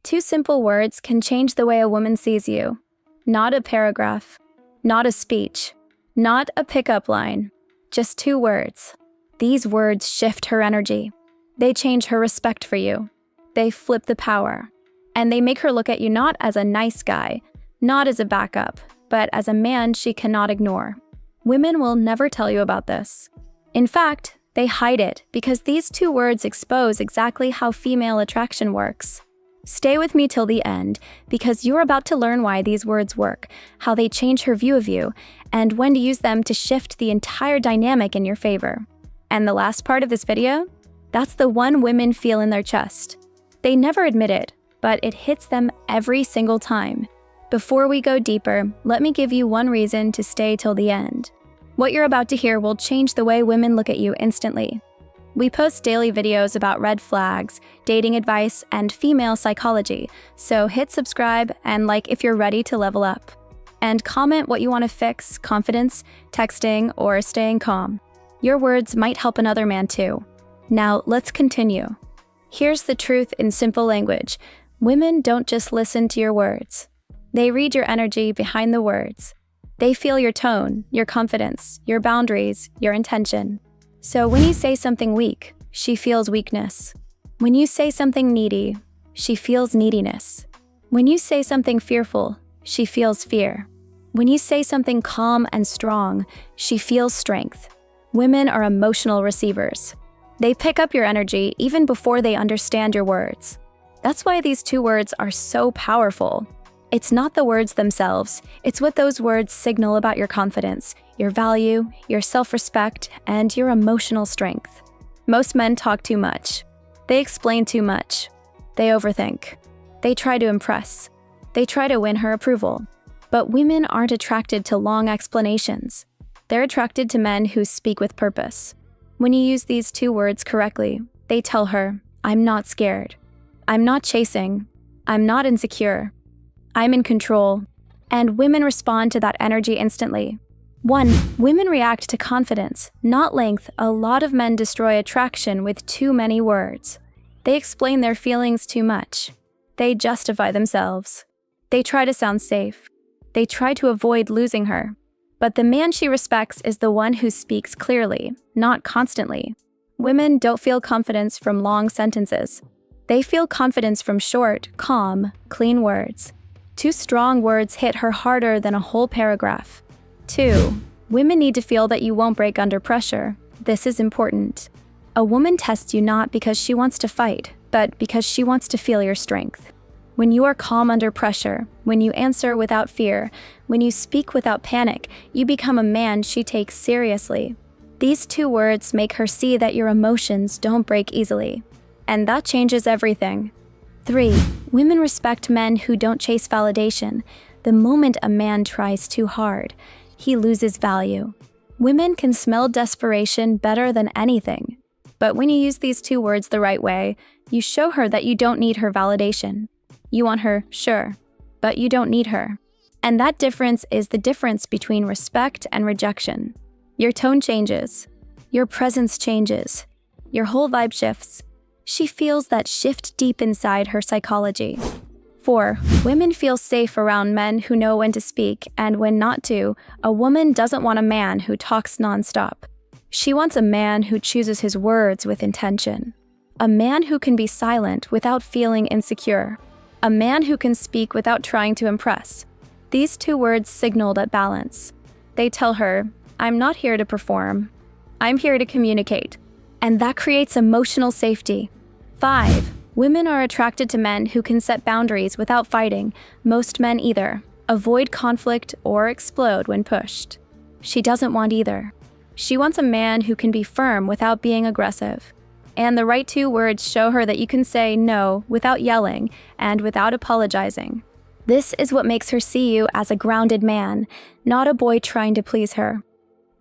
Two simple words can change the way a woman sees you. Not a paragraph, not a speech, not a pickup line, just two words. These words shift her energy. They change her respect for you. They flip the power. And they make her look at you not as a nice guy, not as a backup, but as a man she cannot ignore. Women will never tell you about this. In fact, they hide it because these two words expose exactly how female attraction works. Stay with me till the end because you're about to learn why these words work, how they change her view of you, and when to use them to shift the entire dynamic in your favor. And the last part of this video? That's the one women feel in their chest. They never admit it, but it hits them every single time. Before we go deeper, let me give you one reason to stay till the end. What you're about to hear will change the way women look at you instantly. We post daily videos about red flags, dating advice, and female psychology, so hit subscribe and like if you're ready to level up. And comment what you want to fix: confidence, texting, or staying calm. Your words might help another man too. Now, let's continue. Here's the truth in simple language. Women don't just listen to your words. They read your energy behind the words. They feel your tone, your confidence, your boundaries, your intention. So when you say something weak, she feels weakness. When you say something needy, she feels neediness. When you say something fearful, she feels fear. When you say something calm and strong, she feels strength. Women are emotional receivers. They pick up your energy even before they understand your words. That's why these two words are so powerful. It's not the words themselves, it's what those words signal about your confidence, your value, your self-respect, and your emotional strength. Most men talk too much. They explain too much. They overthink. They try to impress. They try to win her approval. But women aren't attracted to long explanations. They're attracted to men who speak with purpose. When you use these two words correctly, they tell her, I'm not scared. I'm not chasing. I'm not insecure. I'm in control. And women respond to that energy instantly. 1. Women react to confidence, not length. A lot of men destroy attraction with too many words. They explain their feelings too much. They justify themselves. They try to sound safe. They try to avoid losing her. But the man she respects is the one who speaks clearly, not constantly. Women don't feel confidence from long sentences. They feel confidence from short, calm, clean words. 2 strong words hit her harder than a whole paragraph. 2. Women need to feel that you won't break under pressure. This is important. A woman tests you not because she wants to fight, but because she wants to feel your strength. When you are calm under pressure, when you answer without fear, when you speak without panic, you become a man she takes seriously. These 2 words make her see that your emotions don't break easily. And that changes everything. 3. Women respect men who don't chase validation. The moment a man tries too hard, he loses value. Women can smell desperation better than anything. But when you use these 2 words the right way, you show her that you don't need her validation. You want her, sure, but you don't need her. And that difference is the difference between respect and rejection. Your tone changes. Your presence changes. Your whole vibe shifts. She feels that shift deep inside her psychology. 4. Women feel safe around men who know when to speak and when not to. A woman doesn't want a man who talks nonstop. She wants a man who chooses his words with intention. A man who can be silent without feeling insecure. A man who can speak without trying to impress. These 2 words signal that balance. They tell her, I'm not here to perform. I'm here to communicate. And that creates emotional safety. 5. Women are attracted to men who can set boundaries without fighting. Most men either avoid conflict or explode when pushed. She doesn't want either. She wants a man who can be firm without being aggressive. And the right 2 words show her that you can say no without yelling and without apologizing. This is what makes her see you as a grounded man, not a boy trying to please her.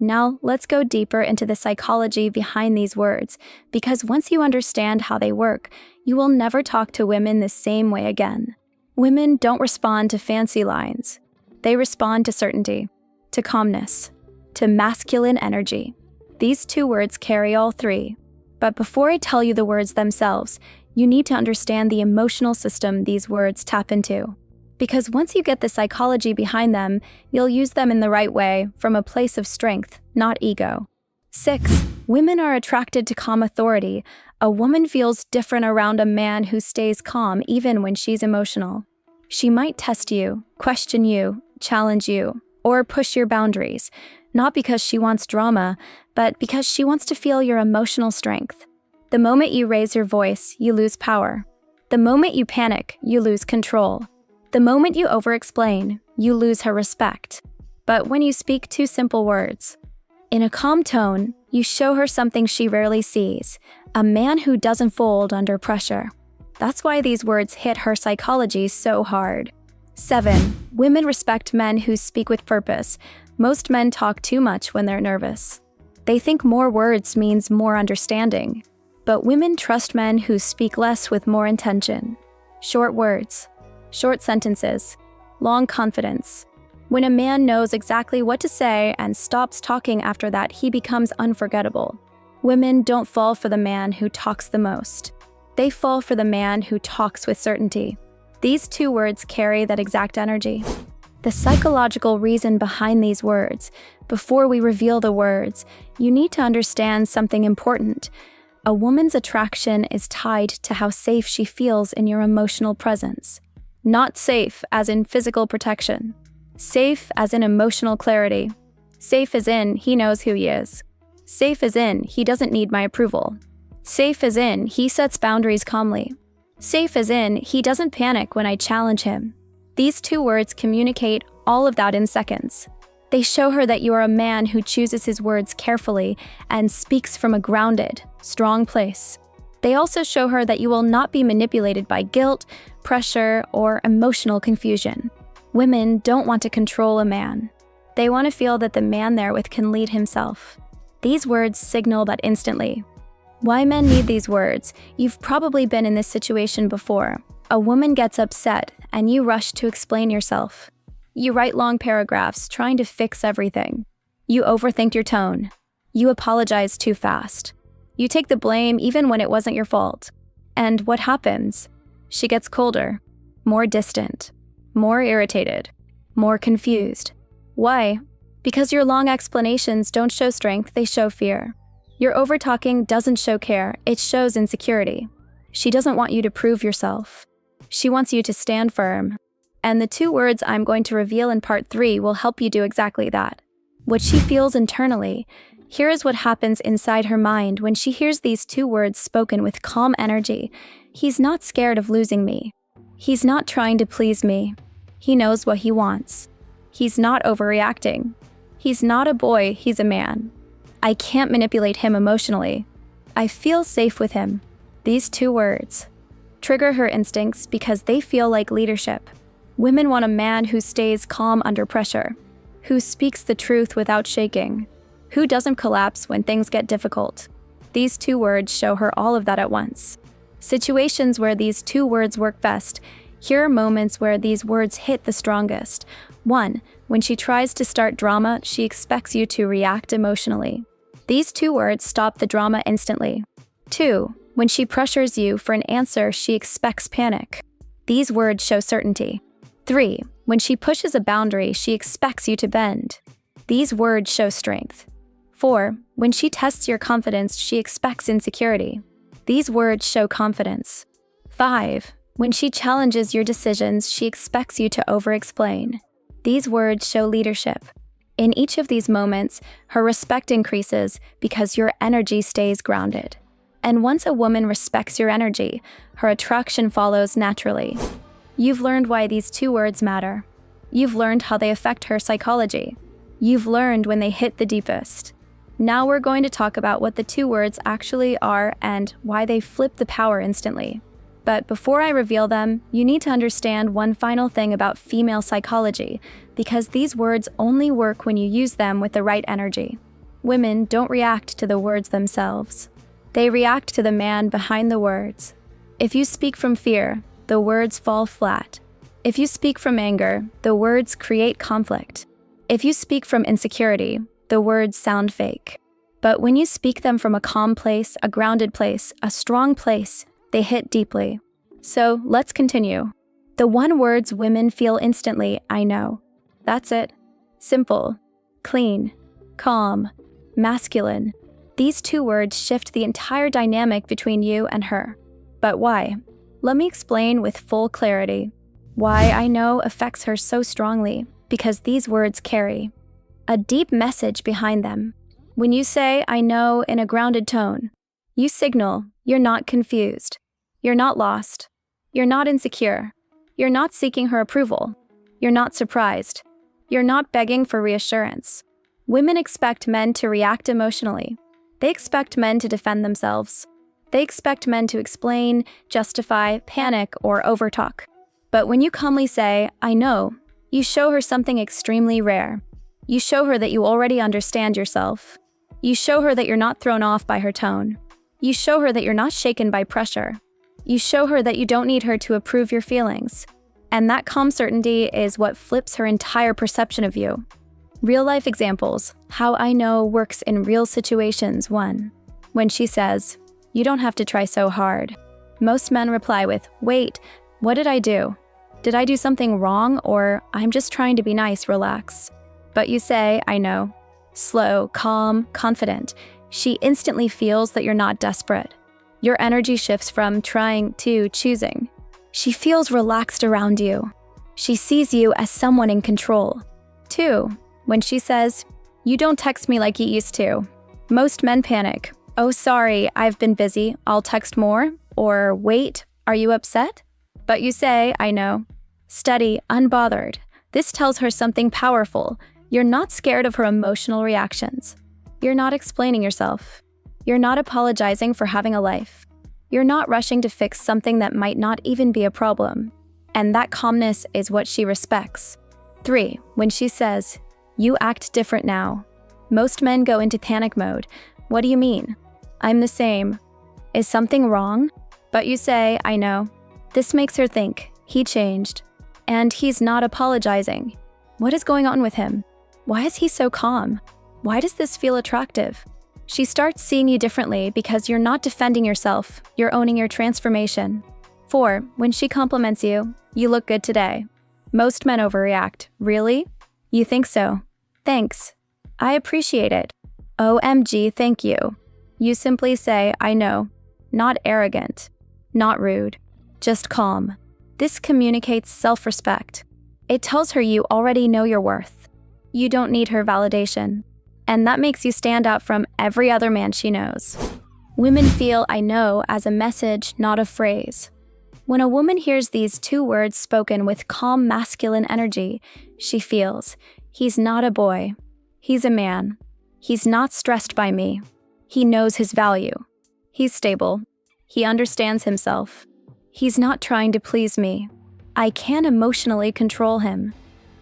Now, let's go deeper into the psychology behind these words, because once you understand how they work, you will never talk to women the same way again. Women don't respond to fancy lines. They respond to certainty, to calmness, to masculine energy. These 2 words carry all 3. But before I tell you the words themselves, you need to understand the emotional system these words tap into. Because once you get the psychology behind them, you'll use them in the right way from a place of strength, not ego. 6. Women are attracted to calm authority. A woman feels different around a man who stays calm even when she's emotional. She might test you, question you, challenge you, or push your boundaries, not because she wants drama, but because she wants to feel your emotional strength. The moment you raise your voice, you lose power. The moment you panic, you lose control. The moment you over-explain, you lose her respect. But when you speak two simple words, in a calm tone, you show her something she rarely sees, a man who doesn't fold under pressure. That's why these words hit her psychology so hard. 7. Women respect men who speak with purpose. Most men talk too much when they're nervous. They think more words means more understanding. But women trust men who speak less with more intention. Short words, short sentences, long confidence. When a man knows exactly what to say and stops talking after that, he becomes unforgettable. Women don't fall for the man who talks the most. They fall for the man who talks with certainty. These two words carry that exact energy. The psychological reason behind these words, before we reveal the words, you need to understand something important. A woman's attraction is tied to how safe she feels in your emotional presence. Not safe as in physical protection. Safe as in emotional clarity. Safe as in he knows who he is. Safe as in he doesn't need my approval. Safe as in he sets boundaries calmly. Safe as in he doesn't panic when I challenge him. These two words communicate all of that in seconds. They show her that you are a man who chooses his words carefully and speaks from a grounded, strong place. They also show her that you will not be manipulated by guilt, pressure, or emotional confusion. Women don't want to control a man. They want to feel that the man they're with can lead himself. These words signal that instantly. Why men need these words? You've probably been in this situation before. A woman gets upset, and you rush to explain yourself. You write long paragraphs trying to fix everything. You overthink your tone. You apologize too fast. You take the blame even when it wasn't your fault. And what happens? She gets colder, more distant, more irritated, more confused. Why? Because your long explanations don't show strength, they show fear. Your over-talking doesn't show care, it shows insecurity. She doesn't want you to prove yourself. She wants you to stand firm. And the two words I'm going to reveal in part 3 will help you do exactly that. What she feels internally. Here is what happens inside her mind when she hears these two words spoken with calm energy. He's not scared of losing me. He's not trying to please me. He knows what he wants. He's not overreacting. He's not a boy, he's a man. I can't manipulate him emotionally. I feel safe with him. These two words trigger her instincts because they feel like leadership. Women want a man who stays calm under pressure, who speaks the truth without shaking, who doesn't collapse when things get difficult. These two words show her all of that at once. Situations where these two words work best. Here are moments where these words hit the strongest. 1. When she tries to start drama, she expects you to react emotionally. These two words stop the drama instantly. 2. When she pressures you for an answer, she expects panic. These words show certainty. 3. When she pushes a boundary, she expects you to bend. These words show strength. 4. When she tests your confidence, she expects insecurity. These words show confidence. 5. When she challenges your decisions, she expects you to over-explain. These words show leadership. In each of these moments, her respect increases because your energy stays grounded. And once a woman respects your energy, her attraction follows naturally. You've learned why these two words matter. You've learned how they affect her psychology. You've learned when they hit the deepest. Now we're going to talk about what the two words actually are and why they flip the power instantly. But before I reveal them, you need to understand one final thing about female psychology, because these words only work when you use them with the right energy. Women don't react to the words themselves. They react to the man behind the words. If you speak from fear, the words fall flat. If you speak from anger, the words create conflict. If you speak from insecurity, the words sound fake. But when you speak them from a calm place, a grounded place, a strong place, They hit deeply. So let's continue. The one words women feel instantly, I know. That's it. Simple, clean, calm, masculine. These two words shift the entire dynamic between you and her. But why? Let me explain with full clarity. Why I know affects her so strongly, because these words carry a deep message behind them. When you say, I know, in a grounded tone, you signal you're not confused, you're not lost, you're not insecure, you're not seeking her approval, you're not surprised, you're not begging for reassurance. Women expect men to react emotionally. They expect men to defend themselves. They expect men to explain, justify, panic, or overtalk. But when you calmly say, I know, you show her something extremely rare. You show her that you already understand yourself. You show her that you're not thrown off by her tone. You show her that you're not shaken by pressure. You show her that you don't need her to approve your feelings. And that calm certainty is what flips her entire perception of you. Real-life examples, how I know works in real situations. 1. When she says, you don't have to try so hard. Most men reply with, wait, what did I do? Did I do something wrong? Or I'm just trying to be nice, relax. But you say, I know. Slow, calm, confident. She instantly feels that you're not desperate. Your energy shifts from trying to choosing. She feels relaxed around you. She sees you as someone in control. 2. When she says, you don't text me like you used to. Most men panic. Oh, sorry, I've been busy. I'll text more. Or wait, are you upset? But you say, I know. Steady, unbothered. This tells her something powerful. You're not scared of her emotional reactions. You're not explaining yourself. You're not apologizing for having a life. You're not rushing to fix something that might not even be a problem. And that calmness is what she respects. 3. When she says, you act different now. Most men go into panic mode. What do you mean? I'm the same. Is something wrong? But you say, I know. This makes her think, he changed. And he's not apologizing. What is going on with him? Why is he so calm? Why does this feel attractive? She starts seeing you differently because you're not defending yourself, you're owning your transformation. 4. When she compliments you, you look good today. Most men overreact. Really? You think so? Thanks. I appreciate it. OMG, thank you. You simply say, I know. Not arrogant. Not rude. Just calm. This communicates self-respect. It tells her you already know your worth. You don't need her validation. And that makes you stand out from every other man she knows. Women feel I know as a message, not a phrase. When a woman hears these two words spoken with calm masculine energy, she feels, he's not a boy. He's a man. He's not stressed by me. He knows his value. He's stable. He understands himself. He's not trying to please me. I can emotionally control him.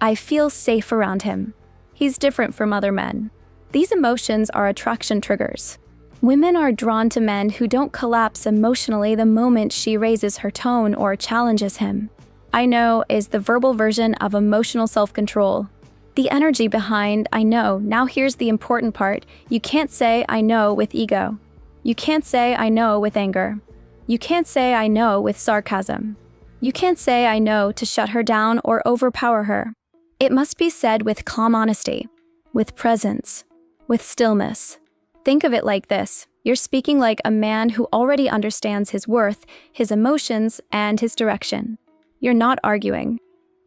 I feel safe around him. He's different from other men. These emotions are attraction triggers. Women are drawn to men who don't collapse emotionally the moment she raises her tone or challenges him. I know is the verbal version of emotional self-control. The energy behind I know. Now here's the important part. You can't say I know with ego. You can't say I know with anger. You can't say I know with sarcasm. You can't say I know to shut her down or overpower her. It must be said with calm honesty, with presence, with stillness. Think of it like this. You're speaking like a man who already understands his worth, his emotions, and his direction. You're not arguing.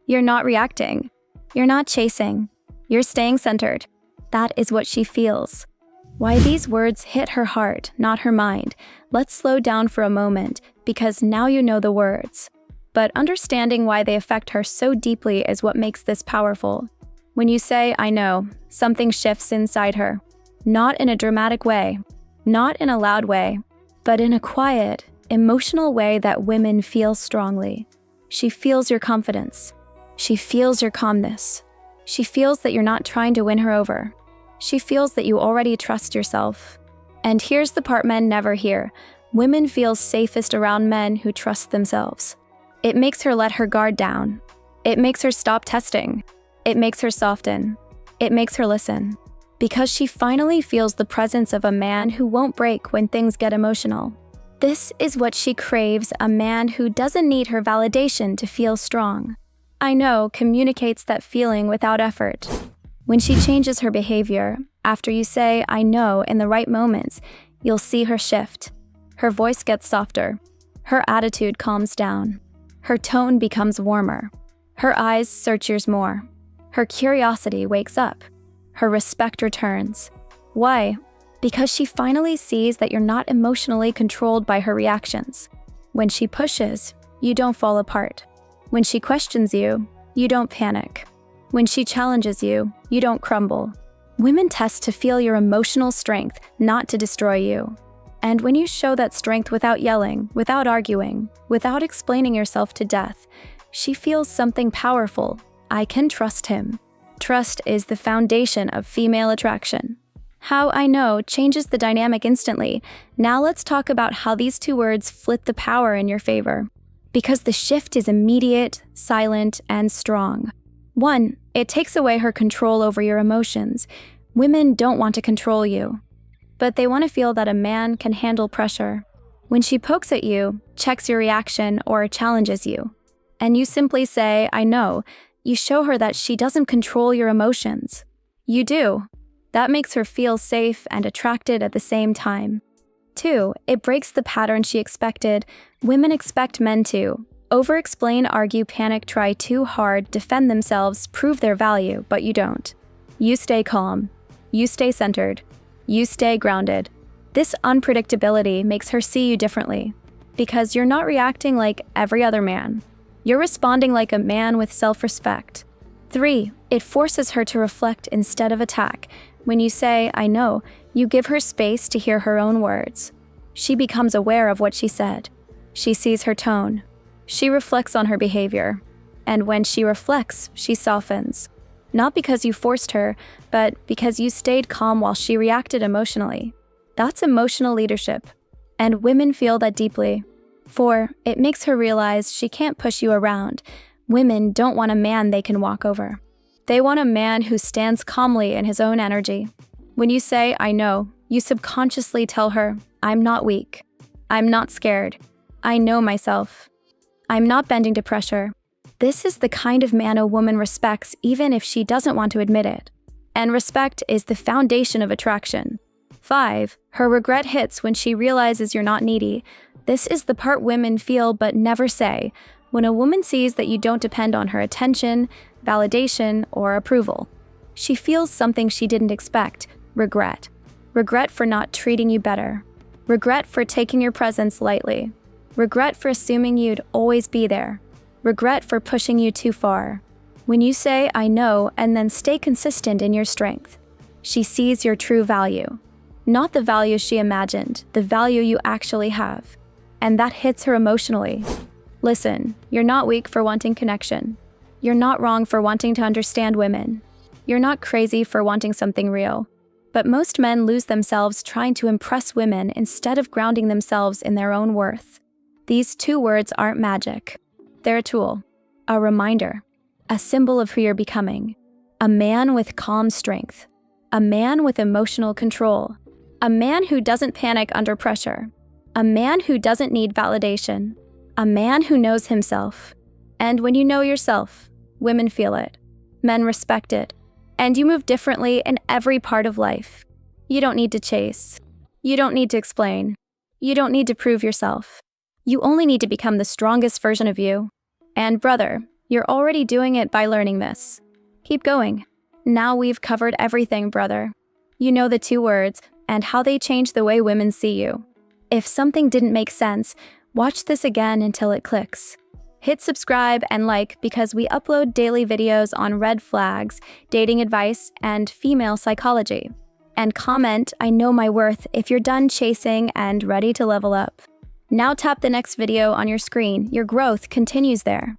You're not reacting. You're not chasing. You're staying centered. That is what she feels. Why these words hit her heart, not her mind. Let's slow down for a moment, because now you know the words. But understanding why they affect her so deeply is what makes this powerful. When you say, I know, something shifts inside her. Not in a dramatic way, not in a loud way, but in a quiet, emotional way that women feel strongly. She feels your confidence. She feels your calmness. She feels that you're not trying to win her over. She feels that you already trust yourself. And here's the part men never hear. Women feel safest around men who trust themselves. It makes her let her guard down. It makes her stop testing. It makes her soften. It makes her listen. Because she finally feels the presence of a man who won't break when things get emotional. This is what she craves, a man who doesn't need her validation to feel strong. I know communicates that feeling without effort. When she changes her behavior, after you say I know in the right moments, you'll see her shift. Her voice gets softer. Her attitude calms down. Her tone becomes warmer. Her eyes search yours more. Her curiosity wakes up. Her respect returns. Why? Because she finally sees that you're not emotionally controlled by her reactions. When she pushes, you don't fall apart. When she questions you, you don't panic. When she challenges you, you don't crumble. Women test to feel your emotional strength, not to destroy you. And when you show that strength without yelling, without arguing, without explaining yourself to death, she feels something powerful. I can trust him. Trust is the foundation of female attraction. How I know changes the dynamic instantly. Now let's talk about how these two words flip the power in your favor. Because the shift is immediate, silent, and strong. 1. It takes away her control over your emotions. Women don't want to control you, but they want to feel that a man can handle pressure. When she pokes at you, checks your reaction, or challenges you, and you simply say, I know, you show her that she doesn't control your emotions. You do. That makes her feel safe and attracted at the same time. 2. It breaks the pattern she expected. Women expect men to over-explain, argue, panic, try too hard, defend themselves, prove their value, but you don't. You stay calm. You stay centered. You stay grounded. This unpredictability makes her see you differently, because you're not reacting like every other man. You're responding like a man with self-respect. 3. It forces her to reflect instead of attack. When you say, I know, you give her space to hear her own words. She becomes aware of what she said. She sees her tone. She reflects on her behavior. And when she reflects, she softens. Not because you forced her, but because you stayed calm while she reacted emotionally. That's emotional leadership. And women feel that deeply. 4. It makes her realize she can't push you around. Women don't want a man they can walk over. They want a man who stands calmly in his own energy. When you say, I know, you subconsciously tell her, I'm not weak. I'm not scared. I know myself. I'm not bending to pressure. This is the kind of man a woman respects even if she doesn't want to admit it. And respect is the foundation of attraction. 5. Her regret hits when she realizes you're not needy. This is the part women feel but never say. When a woman sees that you don't depend on her attention, validation, or approval, she feels something she didn't expect, regret. Regret for not treating you better. Regret for taking your presence lightly. Regret for assuming you'd always be there. Regret for pushing you too far. When you say, I know, and then stay consistent in your strength, she sees your true value. Not the value she imagined, the value you actually have. And that hits her emotionally. Listen, you're not weak for wanting connection. You're not wrong for wanting to understand women. You're not crazy for wanting something real. But most men lose themselves trying to impress women instead of grounding themselves in their own worth. These two words aren't magic. They're a tool, a reminder, a symbol of who you're becoming. A man with calm strength. A man with emotional control. A man who doesn't panic under pressure. A man who doesn't need validation. A man who knows himself. And when you know yourself, women feel it. Men respect it. And you move differently in every part of life. You don't need to chase. You don't need to explain. You don't need to prove yourself. You only need to become the strongest version of you. And brother, you're already doing it by learning this. Keep going. Now we've covered everything, brother. You know the two words and how they change the way women see you. If something didn't make sense, watch this again until it clicks. Hit subscribe and like because we upload daily videos on red flags, dating advice, and female psychology. And comment, I know my worth, if you're done chasing and ready to level up. Now tap the next video on your screen. Your growth continues there.